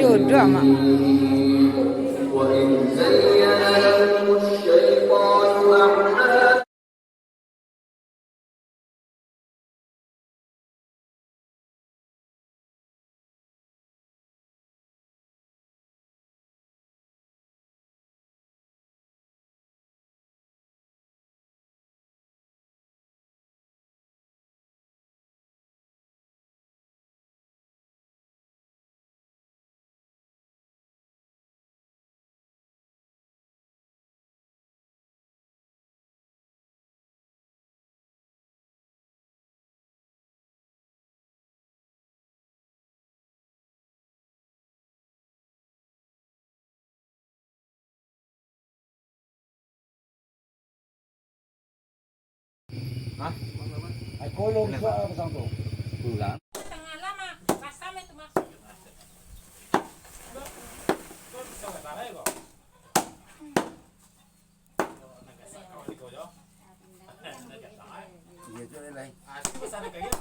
Yaudah mak. Hah? Ay kolong sa kasang to. Tulang. Tengah lama, kasam itu mas. Iya tu lain.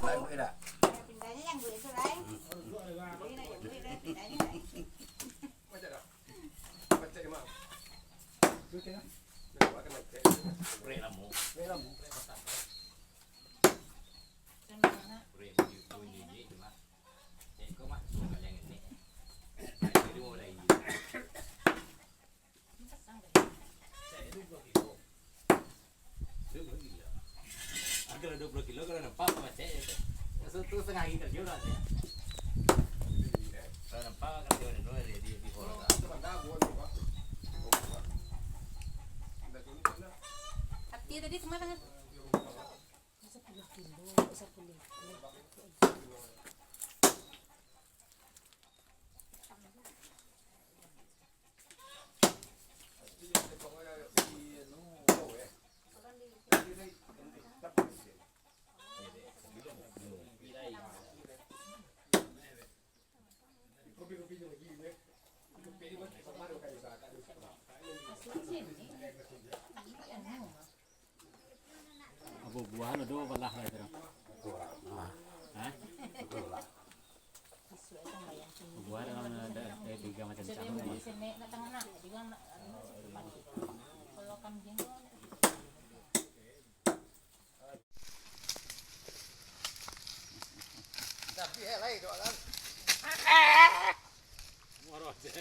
Lain boleh tak? Pindahnya yang gue itu lain. Ini yang gue dan pindahnya lain. Kalau 20 kilo kalau nampak macam itu. Itu setengah liter juga ada. Kalau nampak kan dia ada di forum. Hati tadi semua tangan. Abu buah lo do belah lah itu. Hah? Buah dalam ada tiga macam sama. Kalau kambing Tapi lain tu kan. Moro je.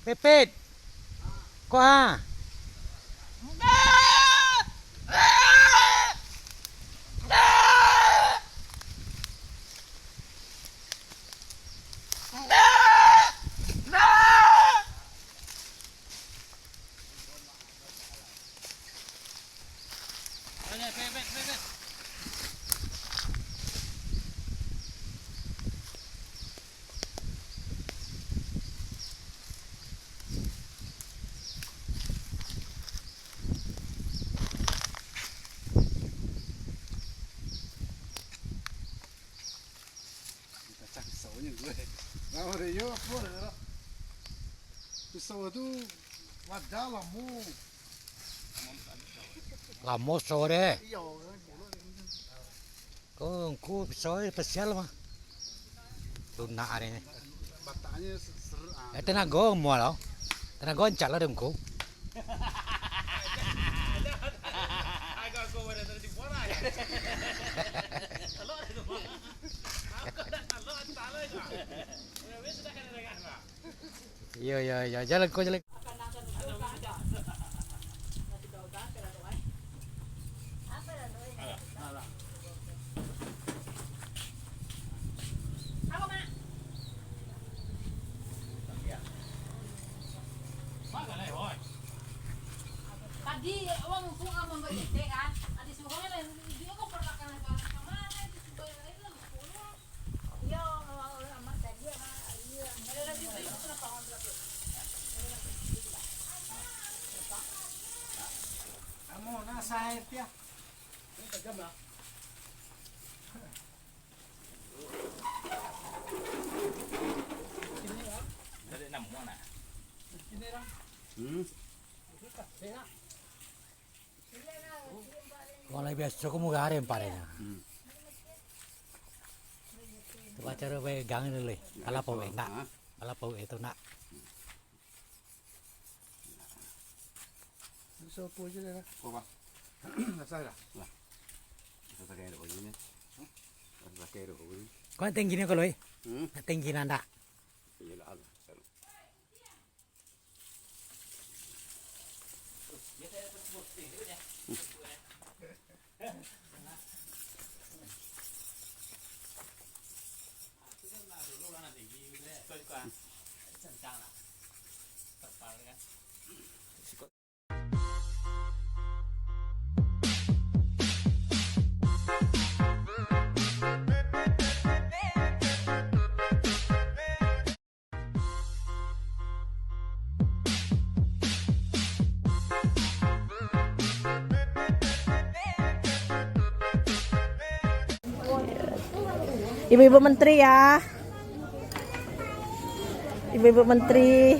Pepet. Kok ah? Cak pisaunya gue. Nah, ada yo apa dah? Pisau tu wadah lamu. Lamo sore. Iya. Ku sore spesial mah. Tuna hari ini. Batanya seru. Tenaga mau lo. Tenaga encal lah demku. Agak kau ada di bola ya. Kalau ada Ya, jalan kau jalan. Apa, Mak? Tadi uang suka membeli teh kan, ada suhunya lain dia kok pernah kan kemana itu sudah itu 10. Yo, amat tadi ama iya. Ada lagi itu kenapa orang berapa? Kamu nasa ya. Dari 6 mana? Mulai biasa kau mau gare emparenya. Coba cara pegang dulu. Kalau pau nak, kalau pau itu nak. So po aja lah. Apa? Nasa lah. Kita pakai dulu ini. Kita pakai dulu ini. Kau tinggi ni kalau tinggi nanda. Iya lah. Ibu-ibu menteri ya. Ibu-ibu menteri.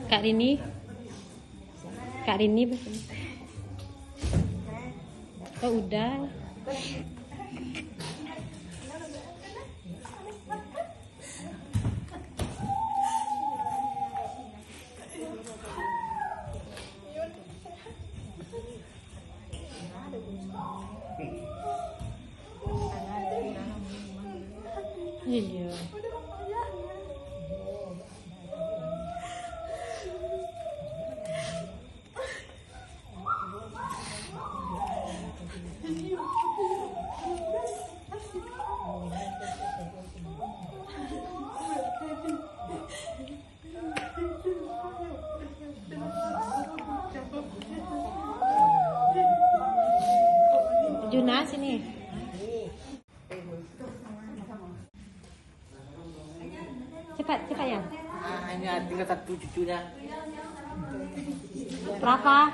Kak Rini oh udah iya. Juna sini. Cepat ya. Hanya tinggal satu cucunya. Rafa.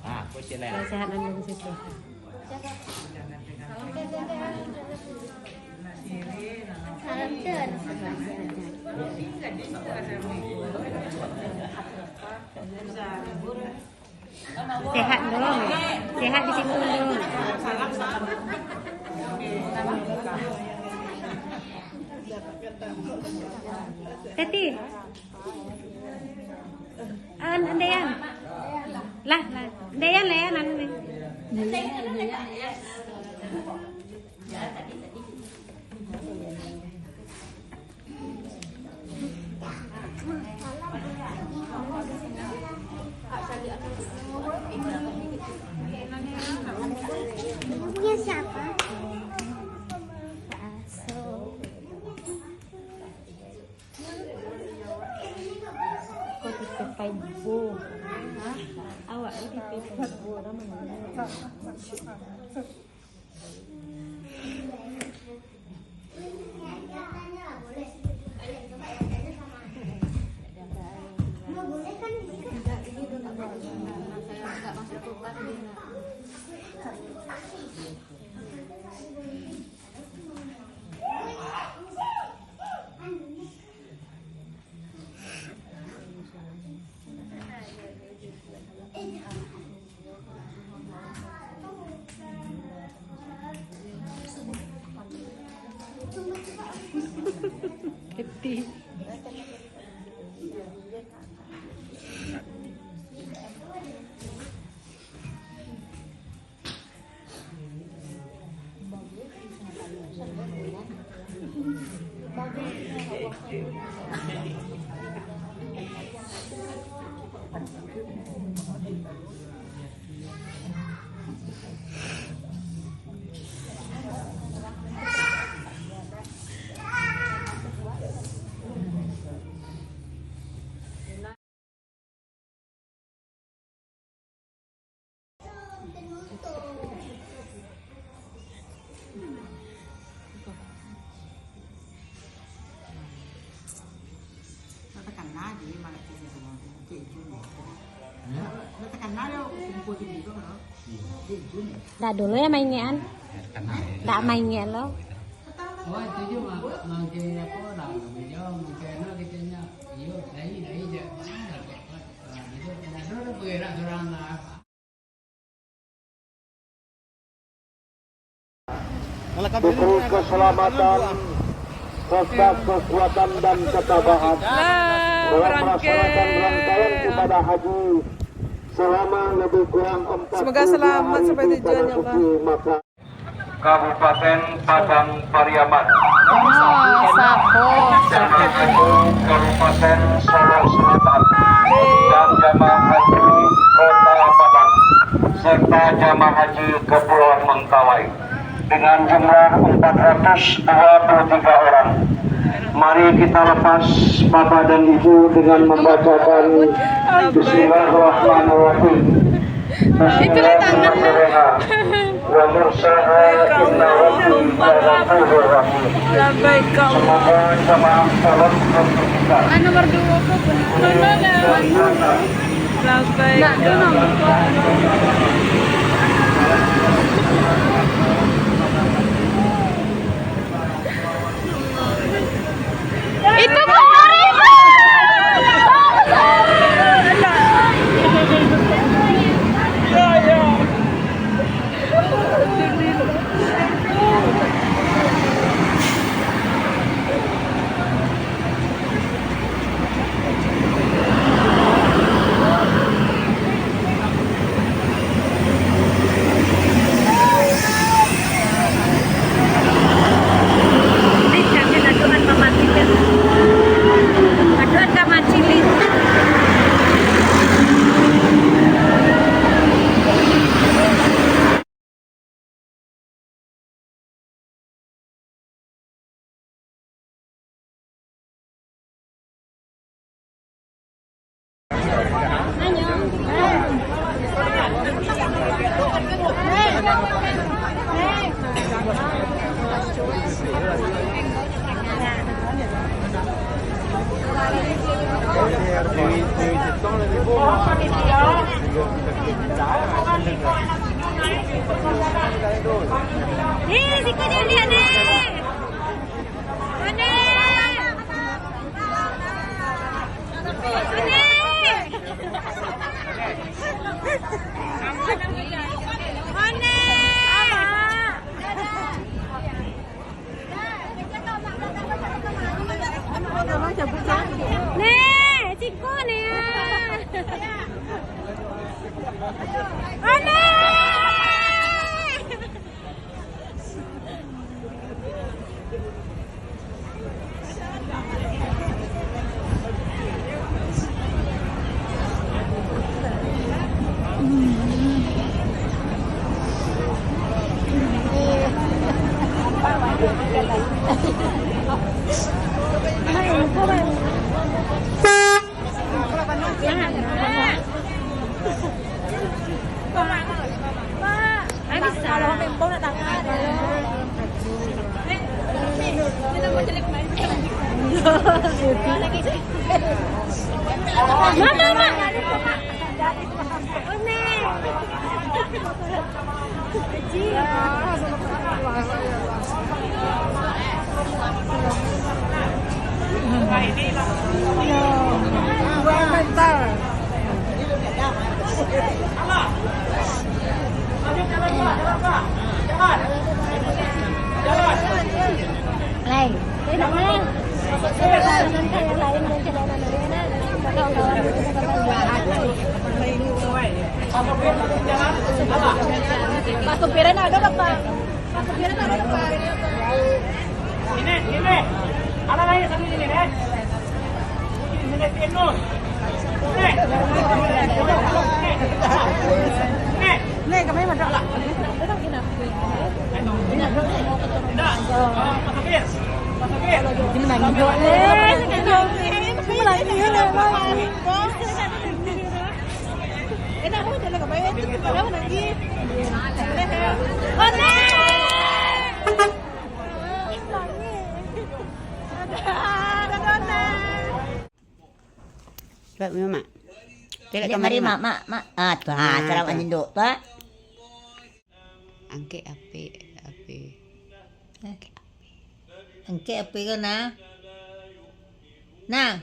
Ah, kucing lah. Sehat dan di situ. Sehat dong. Sehat di situ dong. Teti. Andayan. Lah. Andayan lah ya nanti. Punya siapa? Kau tipe ibu. Awak tipe ibu namanya. Boleh kan? Gede. tekan nada ini malah kita sama keju nih. Lo tekan nada kumpul di situ kan? Keju nih. Dah dulu ya mainnya. Dah mainnya lo. Oh itu juga mungkin apa lah, mungkin no kita nya, iyo dari je mana gitu, nah dulu bergerak orang lah. Diberi keselamatan, kekuatan dan ketabahan dalam melaksanakan rangkaian ibadah haji selama lebih kurang 40 Semoga selamat sampai tujuan ya Allah. Kabupaten Padang Pariaman, Jamaah Haji Kabupaten Solo Selatan, dan Jamaah Haji Kota Padang, serta Jamaah Haji Kepulauan Mentawai dengan jumlah 423 orang. Mari kita lepas Bapak dan Ibu dengan membacakan Bismillahirrahmanirrahim. Bismillahirrahmanirrahim. Wa mursaha inna rabbi ghafurur rahim. Semoga jamaah salat kita. Nomor 2 kok benar. Nah, itu nomor 2. Itu Đây, Pak supirnya ada nggak Pak? Pak supirnya ada nggak Pak? Ini. Ada lagi satu ini deh. Ini pinun. Nih, kami ada lah. Ini lagi doang. Ini lagi enak banget jalan ke bawah itu padahal lagi. Oh, Sebab mak. Jadi mari mak. Ah, cara maninduk, Pak. Angke ape. Engke apa ka na? Na.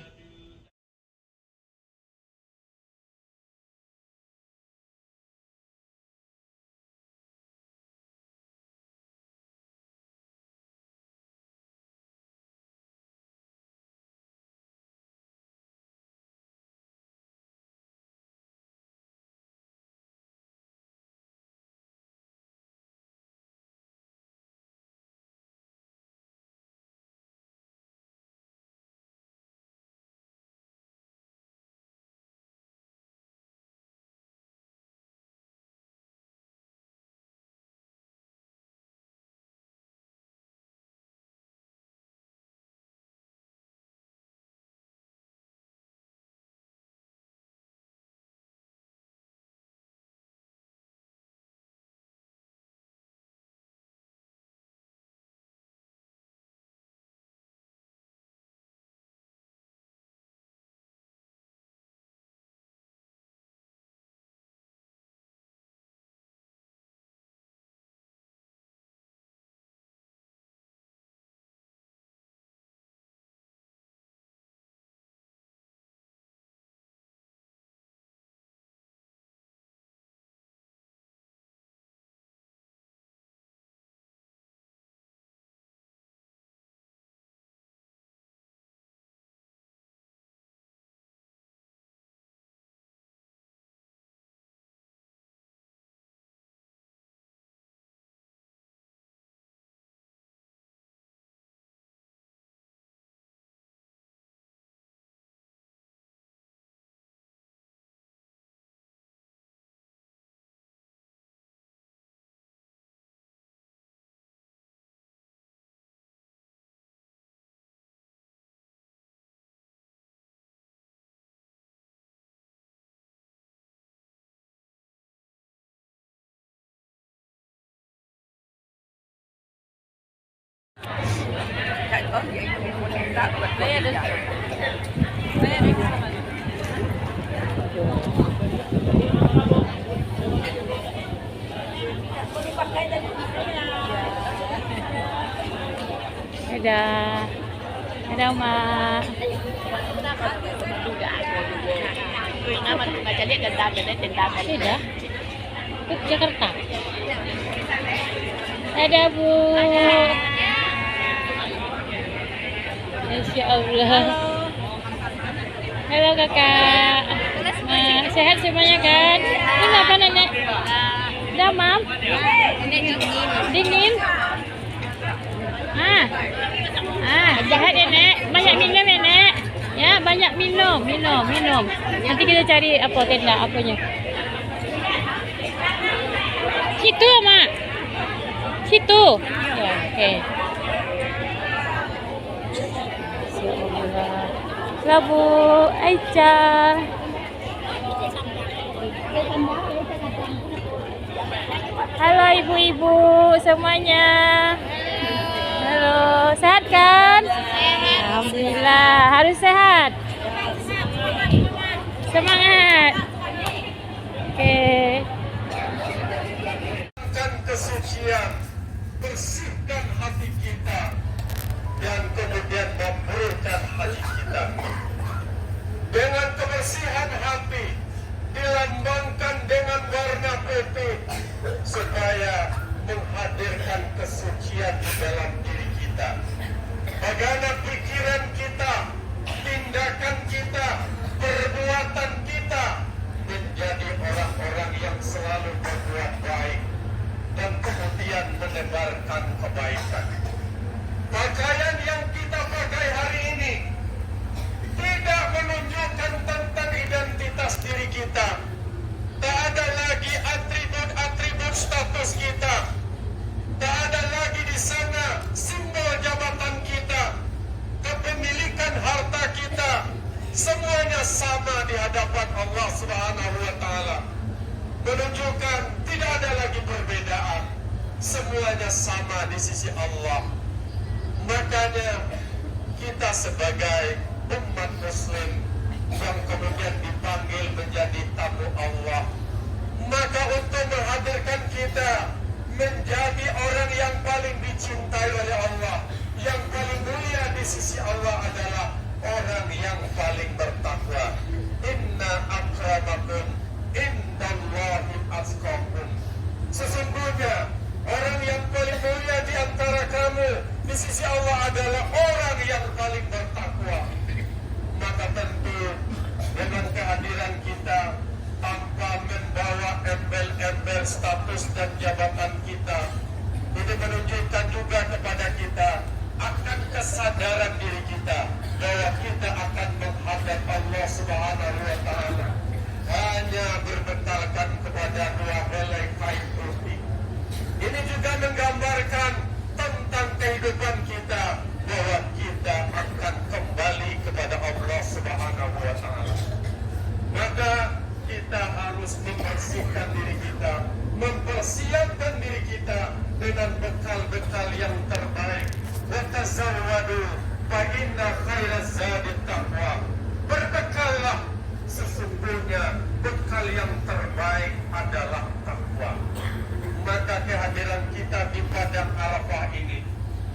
Ada mak. Tidak. Ke Jakarta. Ada Bu. Insya Allah. Halo kakak. Sehat semuanya kan? Ini apa nenek? Demam? Dingin? Sehat ya nek. Banyak minum ya nek. Ya banyak minum. Nanti kita cari apa tenda apanya. Situ mak. Situ. Ya, oke. Halo Bu Aicha. Halo ibu-ibu semuanya. Halo, sehat kan? Alhamdulillah, harus sehat. Semangat. Oke. Kesucian, bersihkan hati kita dan kemudian memurahkan hati kita. Dengan kebersihan hati dilambangkan dengan warna putih supaya menghadirkan kesucian di dalam diri kita. Bagaimana pikiran kita, tindakan kita, perbuatan kita menjadi orang-orang yang menyebarkan kebaikan. Pakaian yang kita pakai hari ini tidak menunjukkan tentang identitas diri kita. Tak ada lagi atribut-atribut status kita. Tak ada lagi di sana simbol jabatan kita, kepemilikan harta kita. Semuanya sama di hadapan Allah Subhanahu wa taala. Menunjukkan tidak ada lagi perbedaan. Semuanya sama di sisi Allah. Makanya kita sebagai umat muslim yang kemudian dipanggil menjadi tamu Allah, maka untuk menghadirkan kita menjadi orang yang paling dicintai oleh Allah, yang paling mulia di sisi Allah adalah orang yang paling bertakwa. Inna akramakum indallahi atqakum. Sesungguhnya orang yang paling mulia di antara kamu di sisi Allah adalah orang yang paling bertakwa. Maka tentu dengan kehadiran kita tanpa membawa embel-embel status dan jabatan kita, ini menunjukkan juga kepada kita akan kesadaran diri kita bahwa kita akan menghadap Allah Subhanahu wa taala hanya berbekalkan kepada dua helai kain putih. Ini juga menggambarkan tentang kehidupan kita bahwa kita akan kembali kepada Allah Subhanahu wa taala. Maka kita harus membersihkan diri kita, mempersiapkan diri kita dengan bekal-bekal yang terbaik. Wa tazawwadu fa inna khairaz zadi taqwa. Berbekallah, sesungguhnya bekal yang terbaik adalah takwa. Maka kehadiran kita di padang Arafah ini,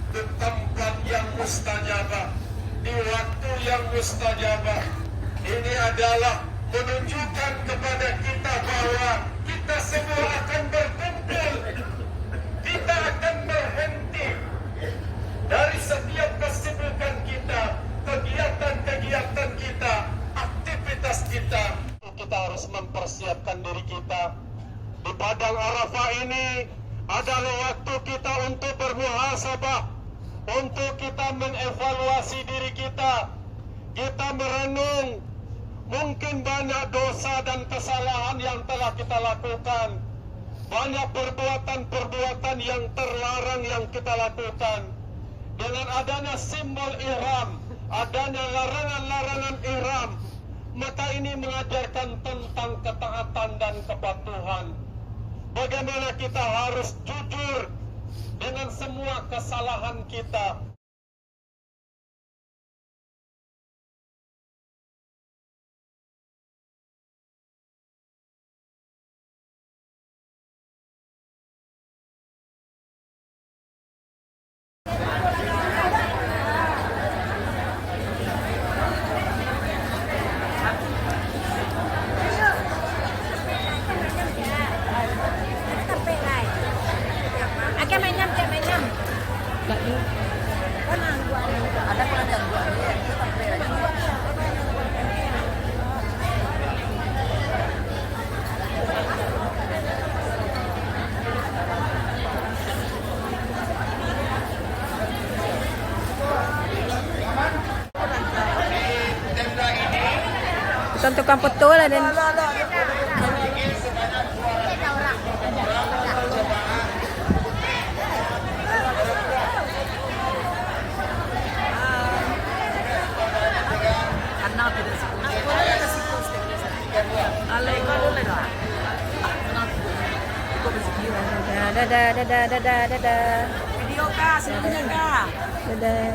di tempat yang mustajabah, di waktu yang mustajabah, ini adalah menunjukkan kepada kita bahwa kita semua akan berkumpul. Kita akan berhenti dari setiap kesibukan kita, kegiatan-kegiatan kita, aktivitas kita. Kita harus mempersiapkan diri kita. Di padang Arafah ini adalah waktu kita untuk bermuhasabah, untuk kita mengevaluasi diri kita. Kita merenung, mungkin banyak dosa dan kesalahan yang telah kita lakukan. Banyak perbuatan-perbuatan yang terlarang yang kita lakukan. Dengan adanya simbol ihram, adanya larangan-larangan ihram, maka ini mengajarkan tentang ketaatan dan kepatuhan. Bagaimana kita harus jujur dengan semua kesalahan kita. Tentukan betul dan dadah. Video kah? Sebenarnya kah? Dadah.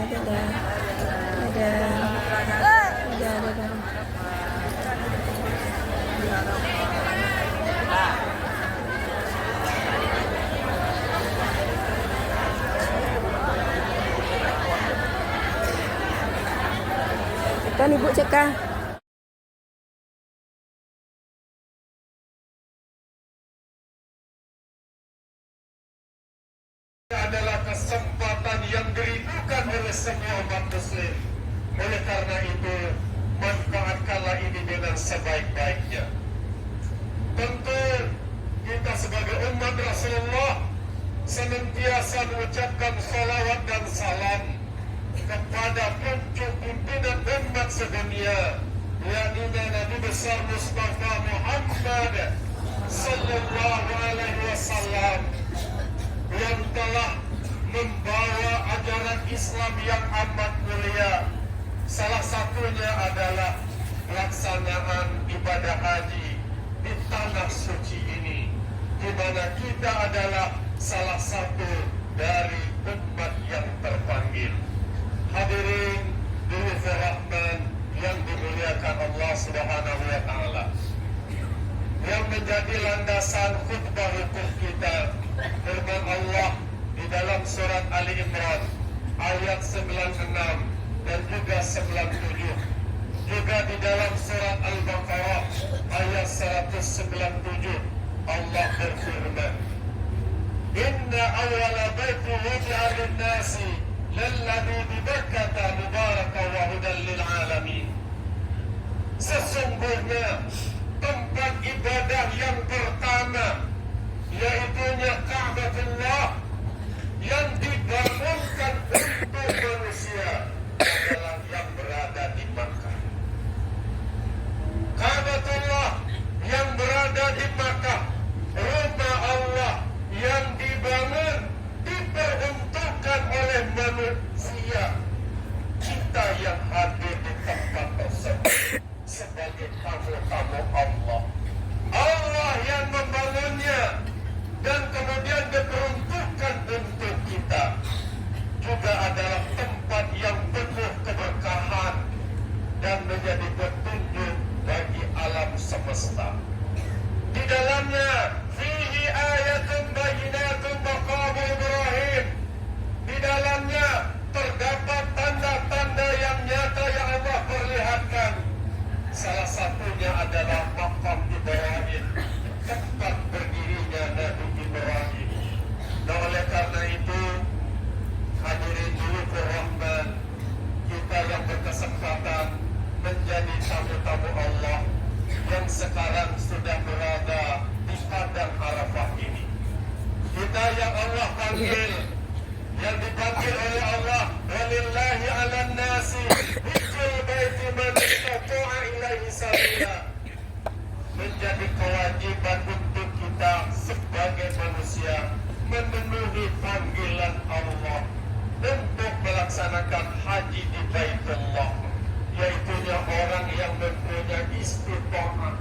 Kan ibu cekah. Adalah kesempatan yang dirindukan oleh semua umat muslim. Oleh karena itu, manfaatkanlah ini dengan sebaik-baiknya. Tentu kita sebagai umat Rasulullah senantiasa mengucapkan salawat dan salam kepada puncak pimpinan umat sedunia, yakni Nabi besar Mustafa Muhammad sallallahu alaihi wasallam, yang telah membawa ajaran Islam yang amat mulia. Salah satunya adalah pelaksanaan ibadah haji di tanah suci ini, di mana kita adalah salah satu dari umat yang terpanggil. Hadirin Dulufur Rahman yang dimuliakan Allah Subhanahu wa Ta'ala, yang menjadi landasan khutbah hukum kita, firman Allah di dalam surat Ali Imran ayat 96 dan juga 97, juga di dalam surat Al-Baqarah ayat 197, Allah berfirman, Inna awwala baiti wudi'a lin-nasi lalladzi bi Bakkah mubarakan wa hudan lil alamin. Sesungguhnya tempat ibadah yang pertama, yaitunya Ka'batullah, yang dibangunkan untuk manusia adalah yang berada di Makkah. Ka'batullah yang berada di Makkah, rumah Allah yang dibangun, diperuntukkan oleh manusia. Kita yang hadir di tempat tersebut sebagai tamu-tamu Allah. Allah yang membangunnya dan kemudian diperuntukkan untuk kita, juga adalah tempat yang penuh keberkahan dan menjadi petunjuk bagi alam semesta. Di dalamnya fihi ayatun bayyinatun maqam Ibrahim. Di dalamnya terdapat tanda-tanda yang nyata yang Allah perlihatkan. Salah satunya adalah maqam Ibrahim, tempat berdirinya Nabi Ibrahim. Nah, oleh karena itu, hadirin Dulufur Rahman, kita yang berkesempatan menjadi tamu-tamu Allah yang sekarang sudah berada di padang Arafah ini. Kita yang Allah panggil, yang dipanggil oleh Allah, walillahi 'alan nasi hijjul baiti man istata'a ilaihi sabila. Menjadi kewajiban untuk kita sebagai manusia memenuhi panggilan Allah untuk melaksanakan haji di Baitullah, yaitunya orang yang mempunyai istita'ah,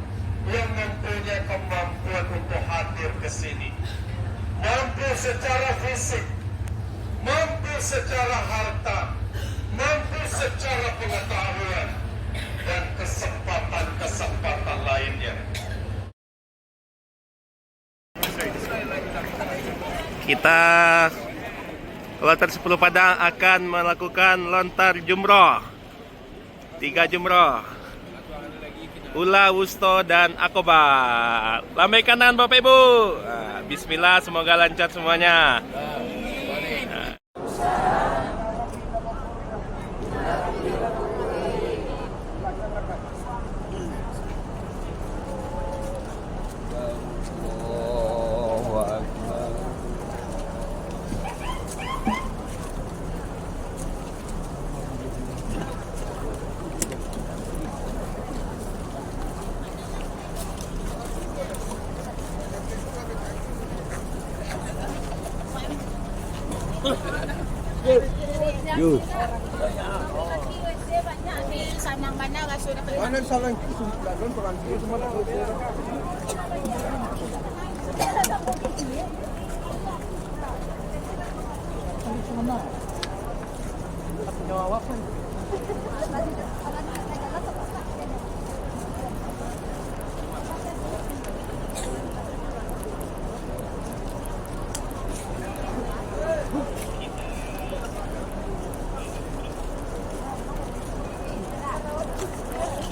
yang mempunyai kemampuan untuk hadir ke sini, mampu secara fisik, mampu secara harta, mampu secara pengetahuan, dan kesempatan-kesempatan lainnya. Kita Kloter 10 Padang akan melakukan lontar jumroh. 3 jumroh, Ula, Wusto, dan Akobah. Lambai kanan Bapak Ibu. Bismillah, semoga lancar semuanya.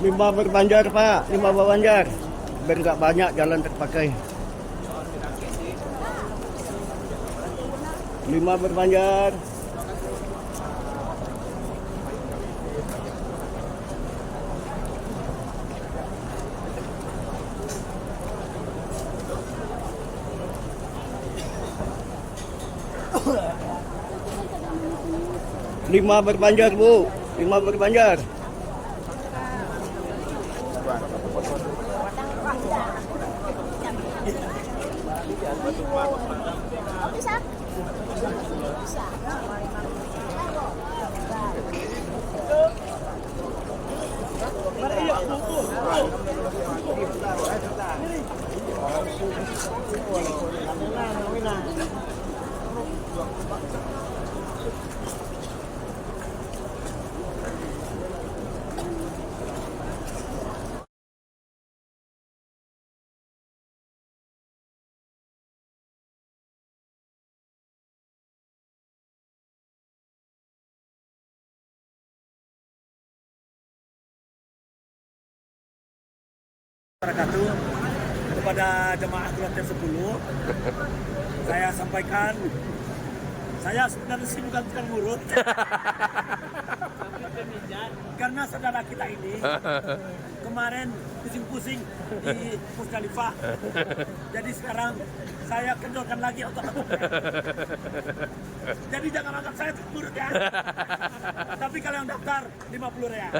Limbah berbanjar Pak, limbah berbanjar, biar nggak banyak jalan terpakai. Limbah berbanjar. 5 berbanjar, Bu. 5 berbanjar. Kepada jemaah kloter 10, saya sampaikan, saya sebenarnya sih bukan tukang urut, karena saudara kita ini kemarin pusing-pusing di Musdalifah, jadi sekarang saya kendorkan lagi otot-ototnya. Jadi jangan anggap saya tukang urut ya. Tapi kalau yang daftar 50 real.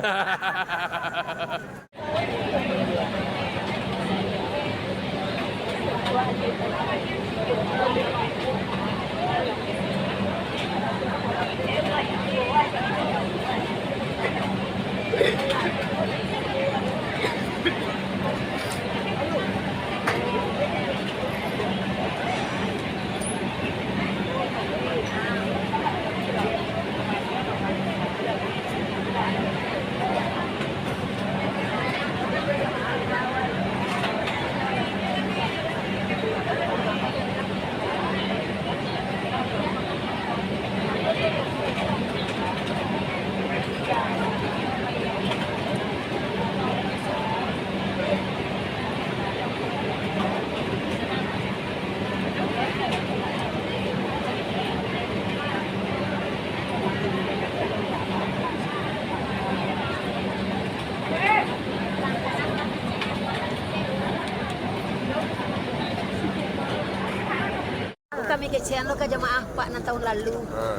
Kami kecean lo ke jemaah Pak nan tahun lalu.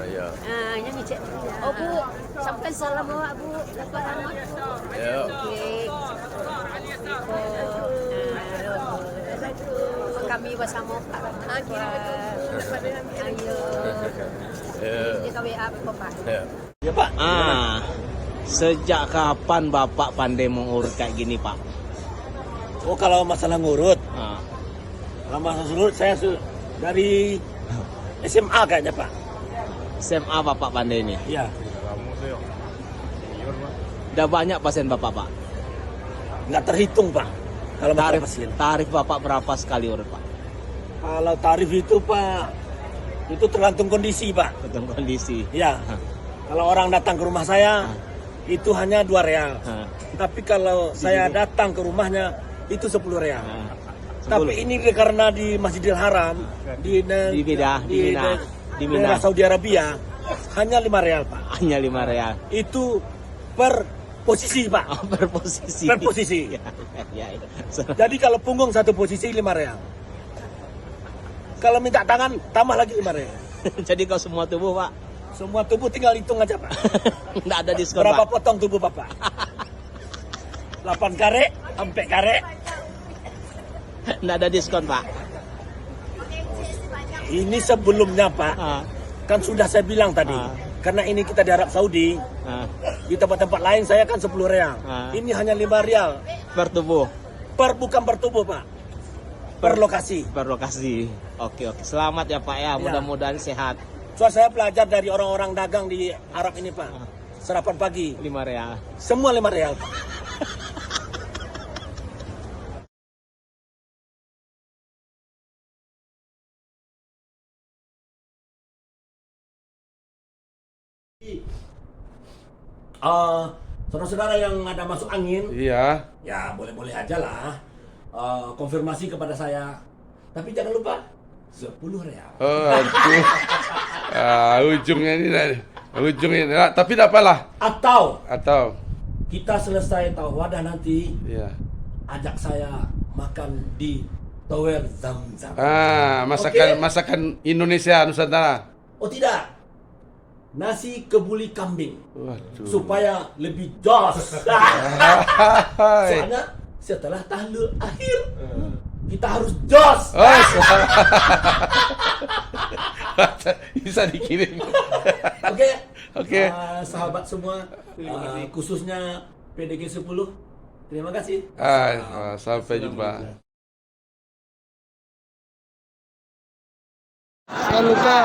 Ya. Yang ngecek. Oh Bu, sampaikan salam awak Bu. Dapat alamat. Ya. Okey. Kami bersama Pak. Kira betul. Ayo. Dia kami apa Pak? Ya Pak. Sejak kapan Bapak pandai mengurut kayak gini Pak? Oh kalau masalah ngurut, kalau masalah ngurut saya dari SMA kayaknya Pak. SMA Bapak pandai ini? Iya. Udah banyak pasien Bapak Pak? Nggak terhitung Pak. Kalau tarif Bapak berapa sekali urut Pak? Kalau tarif itu Pak, itu tergantung kondisi Pak. Tergantung kondisi. Iya. Kalau orang datang ke rumah saya, itu hanya 2 real. Tapi kalau saya datang ke rumahnya, itu 10 real. Tapi ini karena di Masjidil Haram, di Mina, Saudi Arabia, hanya 5 real Pak. Hanya 5 real. Itu per posisi Pak. Oh, per posisi. Per posisi. Ya. Jadi kalau punggung 1 posisi 5 real. Kalau minta tangan tambah lagi 5 real. Jadi kalau semua tubuh Pak? Semua tubuh tinggal hitung aja Pak. Nggak ada diskon berapa Pak? potong tubuh Bapak? 8 kare, sampai kare. Nggak ada diskon Pak? Ini sebelumnya Pak, kan sudah saya bilang tadi, karena ini kita di Arab Saudi, di tempat-tempat lain saya kan 10 real, ini hanya 5 real. Per tubuh? Bukan per tubuh Pak, per lokasi. Per lokasi, oke. Selamat ya Pak ya, mudah-mudahan sehat. Soal saya belajar dari orang-orang dagang di Arab ini Pak, sarapan pagi. 5 real? Semua 5 real Pak. Saudara-saudara yang ada masuk angin, Iya. ya boleh-boleh aja lah. Konfirmasi kepada saya. Tapi jangan lupa 10 real. Oh, aduh. Ujungnya ini tadi. Ujungnya, tapi tak apalah. Atau kita selesai tawadah nanti, ajak saya makan di Tower Zamzam. masakan Indonesia Nusantara. Oh tidak. nasi kebuli kambing. Waduh. Supaya lebih jos. Soalnya setelah tahlil akhir kita harus jos. Bisa dikirim. Oke. Sahabat semua, khususnya PDG 10. Terima kasih. Sampai jumpa. Saluka.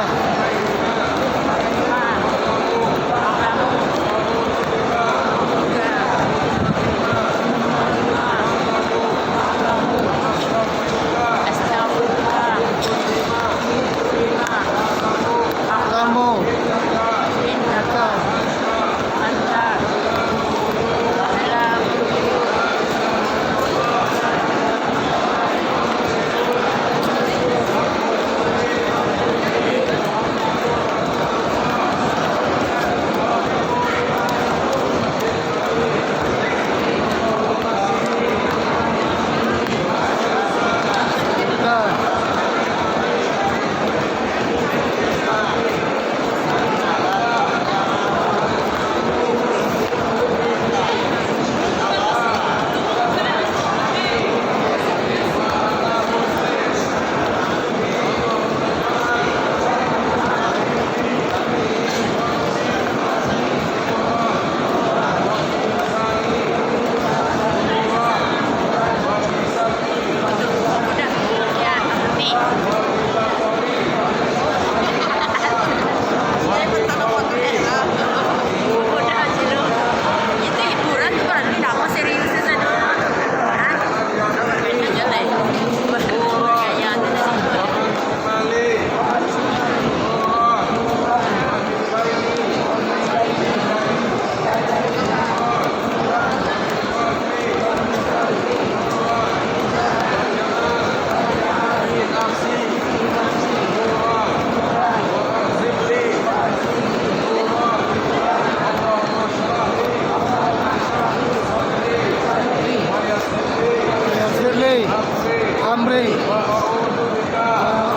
Amri,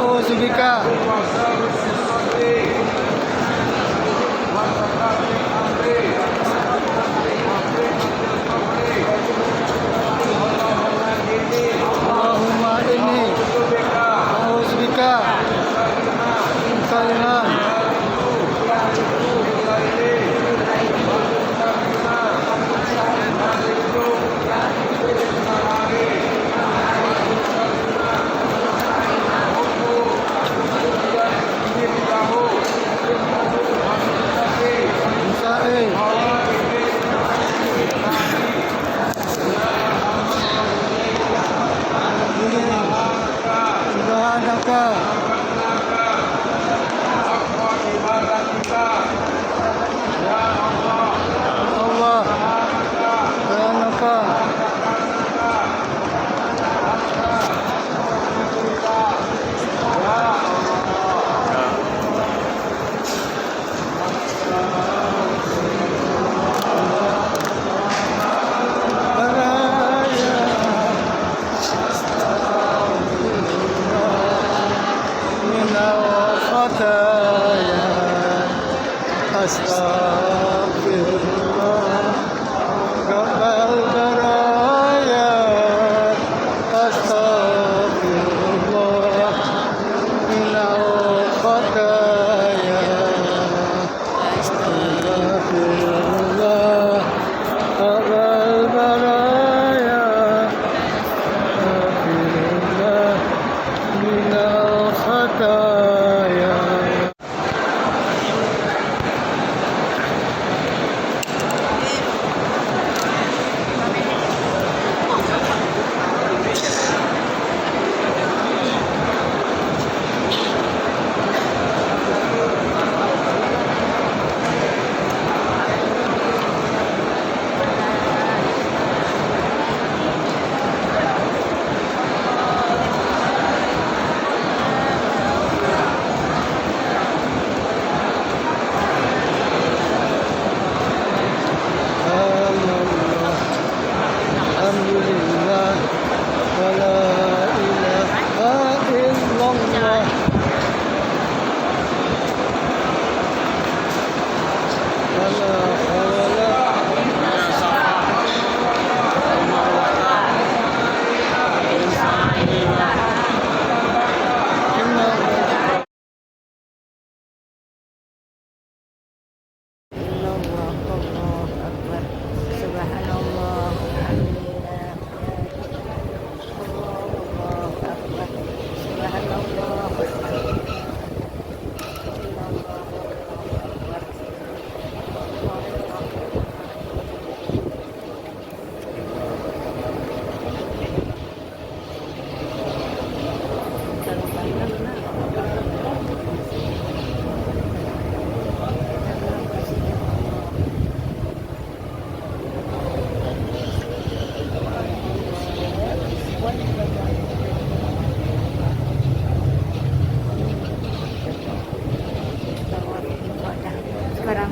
Uzbika, Allahumma inni Uzbika, Kaliman.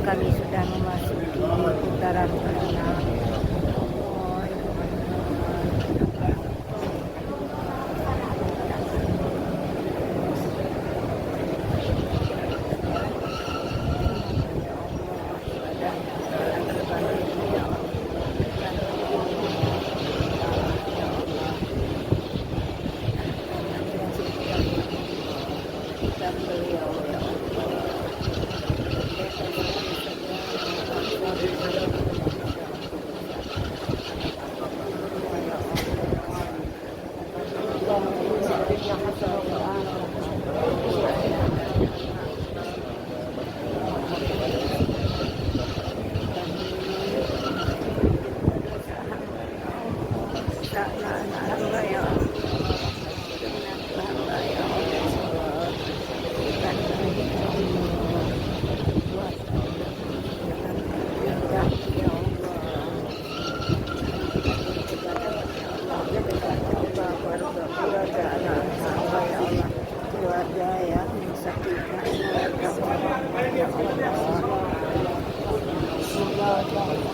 kami sudah memasuki putaran pertama.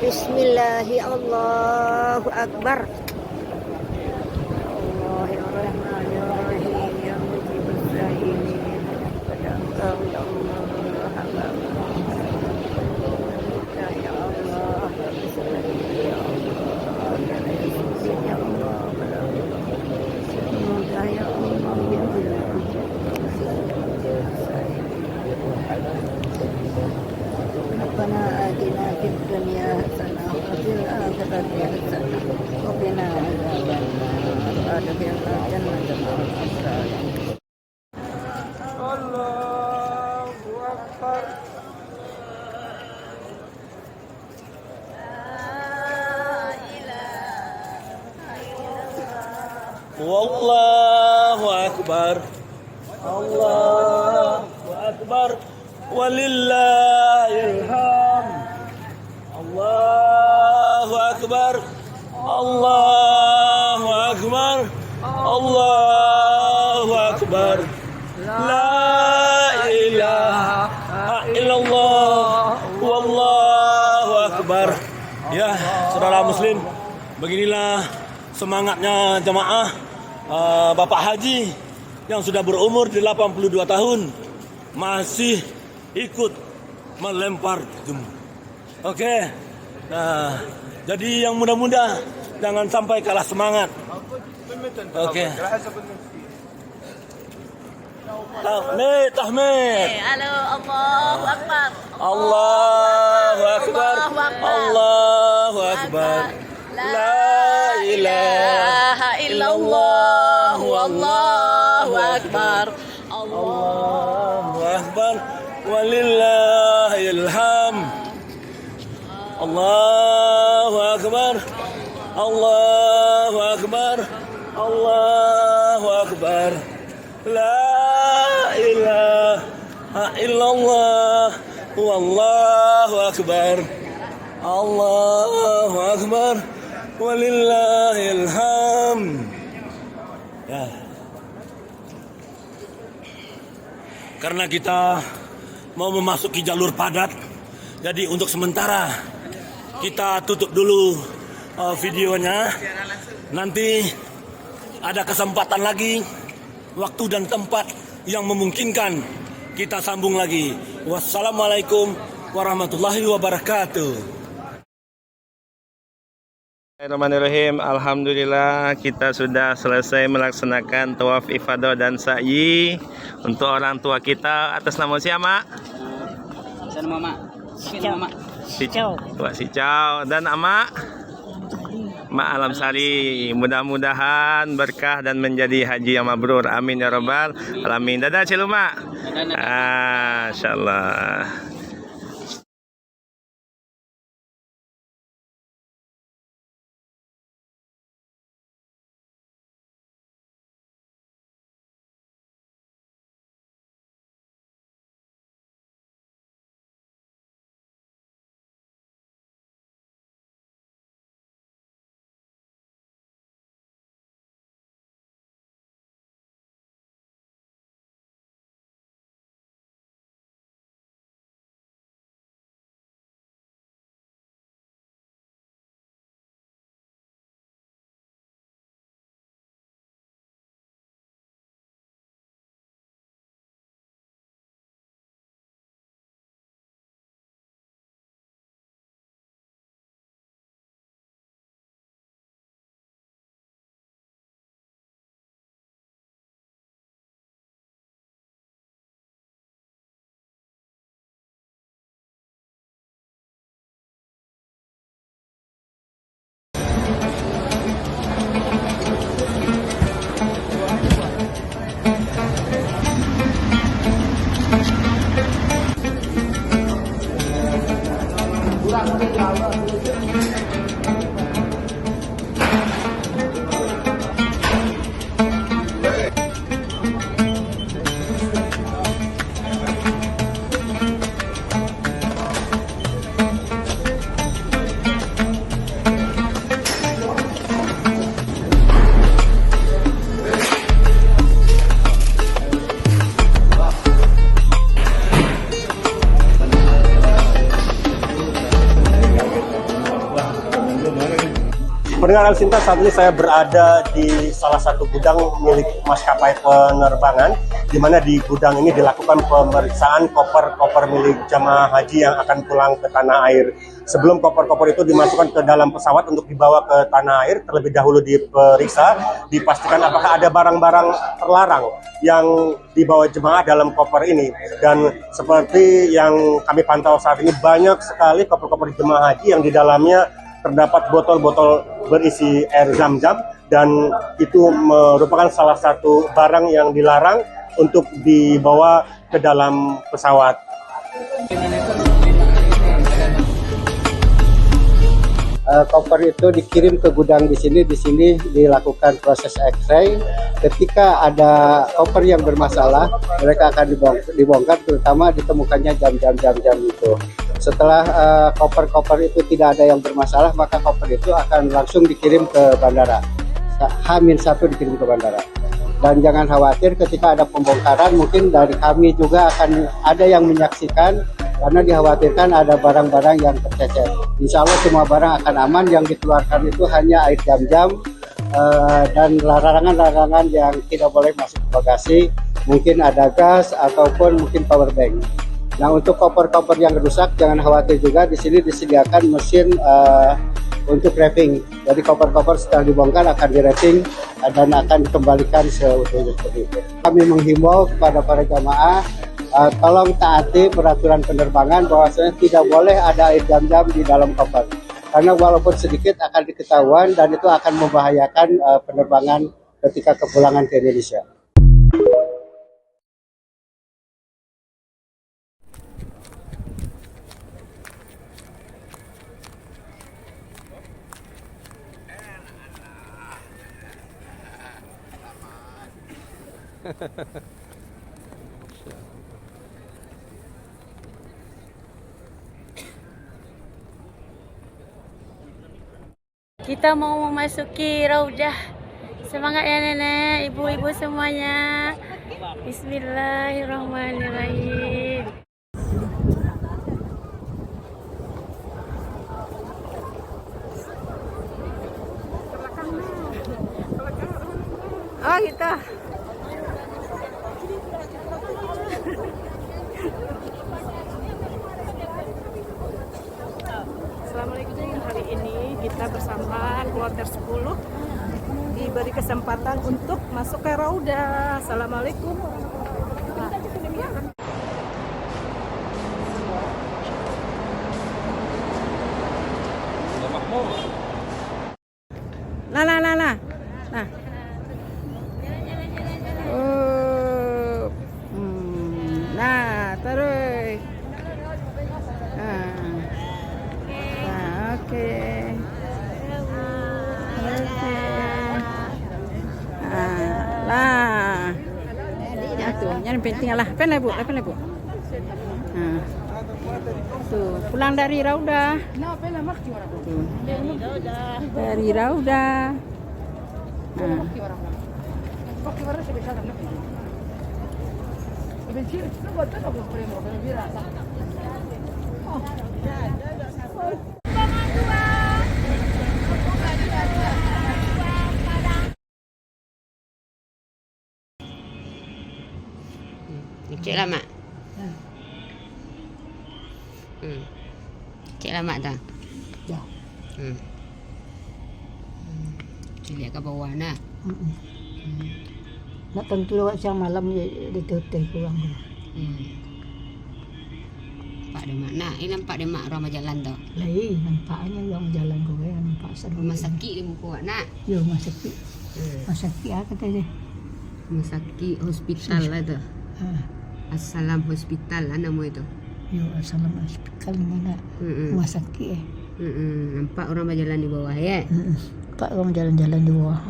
Bismillahi Allahu Akbar. Bismillahirrahmanirrahim. Ya mujibus sa'ilin, pada Engkau ya Allah hamba minta ya Allah, ya Allah, ya Allah, semoga ya Allah ya Rabbana atina fid dunya hasanah wa fil akhirati hasanah wa qina adzabannar. Adkhilna jannata ma'al abrar. Allahu Akbar. Wallahu akbar. Allahu akbar. Walillahil hamd. Allahu akbar. Allahu akbar. Allahu akbar. La ilaha illallah. Wallahu akbar. Ya, saudara muslim, beginilah semangatnya jemaah Bapak Haji yang sudah berumur 82 tahun masih ikut melempar jumroh. Oke. Nah, jadi yang muda-muda jangan sampai kalah semangat. Oke. Tahmid. Halo, Allahu Akbar. Allahu akbar. Allahu akbar. La ilaha illallah. Wallahu akbar. Allahu akbar. Walillahil hamd. Allahu akbar. Allahu akbar. Allahu akbar. La ilaha illallah. Wallahu akbar. Allahu akbar. Walillahil hamd. Ya. Karena kita mau memasuki jalur padat, jadi untuk sementara kita tutup dulu videonya. Nanti ada kesempatan lagi, waktu dan tempat yang memungkinkan kita sambung lagi. Wassalamualaikum warahmatullahi wabarakatuh. Bismillahirrahmanirrahim. Alhamdulillah kita sudah selesai melaksanakan tawaf ifadah dan sa'yi untuk orang tua kita. Atas nama siapa? Nama Mak. Nama Mak. Sicau. Tua Sicau dan Ama Mak Alam Sari. Mudah-mudahan berkah dan menjadi haji yang mabrur. Amin ya rabbal alamin. Dadah Ciluma. Insyaallah. Pendengar Alsinta, saat ini saya berada di salah satu gudang milik maskapai penerbangan, di mana di gudang ini dilakukan pemeriksaan koper-koper milik jamaah haji yang akan pulang ke tanah air. Sebelum koper-koper itu dimasukkan ke dalam pesawat untuk dibawa ke tanah air, terlebih dahulu diperiksa, dipastikan apakah ada barang-barang terlarang yang dibawa jemaah dalam koper ini. Dan seperti yang kami pantau saat ini, banyak sekali koper-koper jemaah haji yang di dalamnya terdapat botol-botol berisi air zam-zam, dan itu merupakan salah satu barang yang dilarang untuk dibawa ke dalam pesawat. Koper itu dikirim ke gudang di sini dilakukan proses X-ray. Ketika ada koper yang bermasalah, mereka akan dibongkar, terutama ditemukannya jam-jam itu. Setelah koper-koper itu tidak ada yang bermasalah, maka koper itu akan langsung dikirim ke bandara. H-1 dikirim ke bandara. Dan jangan khawatir ketika ada pembongkaran, mungkin dari kami juga akan ada yang menyaksikan, karena dikhawatirkan ada barang-barang yang tercecer. Insya Allah semua barang akan aman, yang dikeluarkan itu hanya air jam-jam dan larangan-larangan yang tidak boleh masuk ke bagasi, mungkin ada gas ataupun mungkin power bank. Nah, untuk koper-koper yang rusak jangan khawatir juga, di sini disediakan mesin untuk wrapping. Jadi koper-koper setelah dibongkar akan di-wrapping dan akan dikembalikan seutuhnya seperti itu. Kami menghimbau kepada para jamaah tolong taati peraturan penerbangan bahwasanya tidak boleh ada air jam-jam di dalam koper. Karena walaupun sedikit akan diketahuan dan itu akan membahayakan penerbangan ketika kepulangan ke Indonesia. Kita mau memasuki Raudah. Semangat ya nenek, ibu-ibu semuanya. Bismillahirrahmanirrahim. Oh gitu. Assalamualaikum, hari ini kita bersama kloter 10 diberi kesempatan untuk masuk ke Raudah. Assalamualaikum. Nah. Nah, terus. Oke. Lah. Ya tuh, yang penting lah. Pen lah, Bu. Tuh, pulang dari Raudah. Tuh. Dari Raudah. Cik lah mak. Cik lah mak dah. Ya. Cik lihat ke bawah nak. Nak tentu lewat siang malam dia teteh pulang. Nampak dia mak nak. Ini nampak dia mak orang jalan tu. Lai, nampaknya orang jalan gue nampak seru. Rumah sakit dia muka nak. Ya, rumah sakit. Rumah sakit apa kata dia? Rumah sakit hospital lah tu. Assalam Hospital lah nama itu. Yo, salam hospital ni nak. Rumah sakit Nampak orang berjalan di bawah ya. Pak orang jalan-jalan di bawah.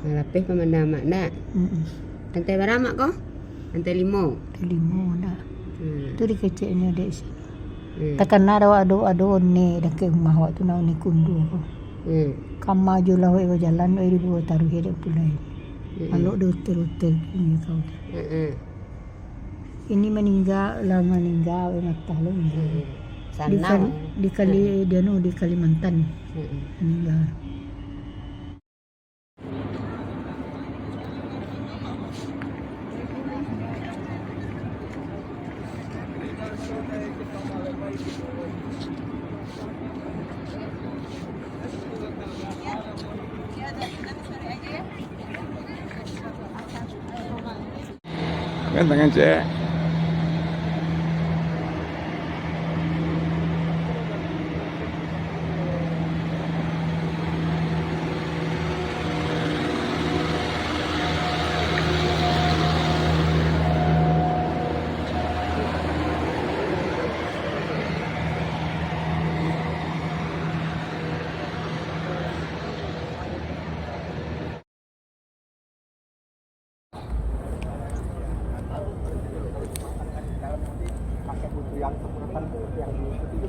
Lapis pemandang mak nak. Lantai berapa mak kau? Lantai 5. Lantai 5 nak. Tu di kecilnya dek sini. Takkan ada ni dah ke rumah awak tu nak ni kundu aku. Kamar je lah awak berjalan di bawah taruh hidup pulai. Kalau dia hotel ni kau. Ini meninggal mata lo di Kalimantan meninggal. Kan tangan cek. yang semprotan yang itu